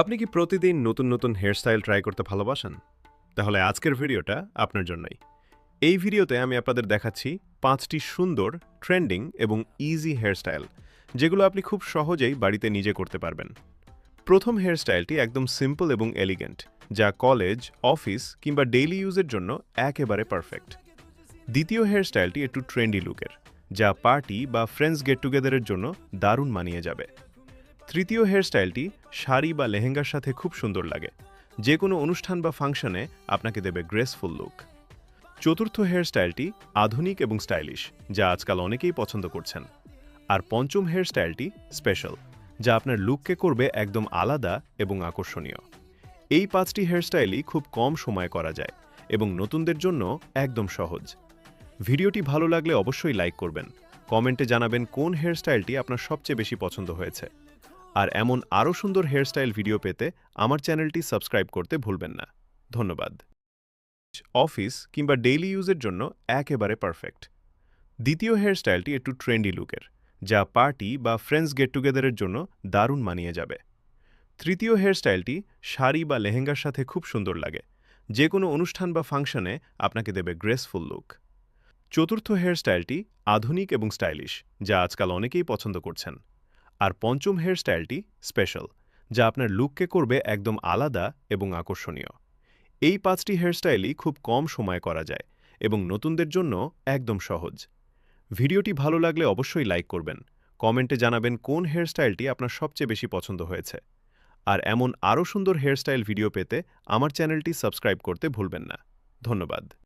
আপনি কি প্রতিদিন নতুন নতুন হেয়ারস্টাইল ট্রাই করতে ভালোবাসেন? তাহলে আজকের ভিডিওটা আপনার জন্যই। এই ভিডিওতে আমি আপনাদের দেখাচ্ছি ৫টি সুন্দর, ট্রেন্ডিং এবং ইজি হেয়ারস্টাইল, যেগুলো আপনি খুব সহজেই বাড়িতে নিজে করতে পারবেন। প্রথম হেয়ারস্টাইলটি একদম সিম্পল এবং এলিগেন্ট, যা কলেজ, অফিস কিংবা ডেইলি ইউজের জন্য একেবারে পারফেক্ট। দ্বিতীয় হেয়ারস্টাইলটি একটু ট্রেন্ডি লুকের, যা পার্টি বা ফ্রেন্ডস গেট টুগেদারের জন্য দারুণ মানিয়ে যাবে। তৃতীয় হেয়ারস্টাইলটি শাড়ি বা লেহেঙ্গার সাথে খুব সুন্দর লাগে, যে কোনো অনুষ্ঠান বা ফাংশনে আপনাকে দেবে গ্রেসফুল লুক। চতুর্থ হেয়ারস্টাইলটি আধুনিক এবং স্টাইলিশ, যা আজকাল অনেকেই পছন্দ করছেন। আর পঞ্চম হেয়ারস্টাইলটি স্পেশাল, যা আপনার লুককে করবে একদম আলাদা এবং আকর্ষণীয়। এই ৫টি হেয়ারস্টাইলই খুব কম সময়ে করা যায় এবং নতুনদের জন্য একদম সহজ। ভিডিওটি ভালো লাগলে অবশ্যই লাইক করবেন, কমেন্টে জানাবেন কোন হেয়ারস্টাইলটি আপনার সবচেয়ে বেশি পছন্দ হয়েছে। আর এমন আরও সুন্দর হেয়ারস্টাইল ভিডিও পেতে আমার চ্যানেলটি সাবস্ক্রাইব করতে ভুলবেন না। ধন্যবাদ। অফিস কিংবা ডেইলি ইউজের জন্য একেবারে পারফেক্ট। দ্বিতীয় হেয়ারস্টাইলটি একটু ট্রেন্ডি লুকের, যা পার্টি বা ফ্রেন্ডস গেট টুগেদারের জন্য দারুণ মানিয়ে যাবে। তৃতীয় হেয়ারস্টাইলটি শাড়ি বা লেহেঙ্গার সাথে খুব সুন্দর লাগে, যে কোনো অনুষ্ঠান বা ফাংশনে আপনাকে দেবে গ্রেসফুল লুক। চতুর্থ হেয়ারস্টাইলটি আধুনিক এবং স্টাইলিশ, যা আজকাল অনেকেই পছন্দ করছেন। আর পঞ্চম হেয়ারস্টাইলটি স্পেশাল, যা আপনার লুককে করবে একদম আলাদা এবং আকর্ষণীয়। এই ৫টি হেয়ারস্টাইলই খুব কম সময়ে করা যায় এবং নতুনদের জন্য একদম সহজ। ভিডিওটি ভালো লাগলে অবশ্যই লাইক করবেন, কমেন্টে জানাবেন কোন হেয়ারস্টাইলটি আপনার সবচেয়ে বেশি পছন্দ হয়েছে। আর এমন আরও সুন্দর হেয়ারস্টাইল ভিডিও পেতে আমার চ্যানেলটি সাবস্ক্রাইব করতে ভুলবেন না। ধন্যবাদ।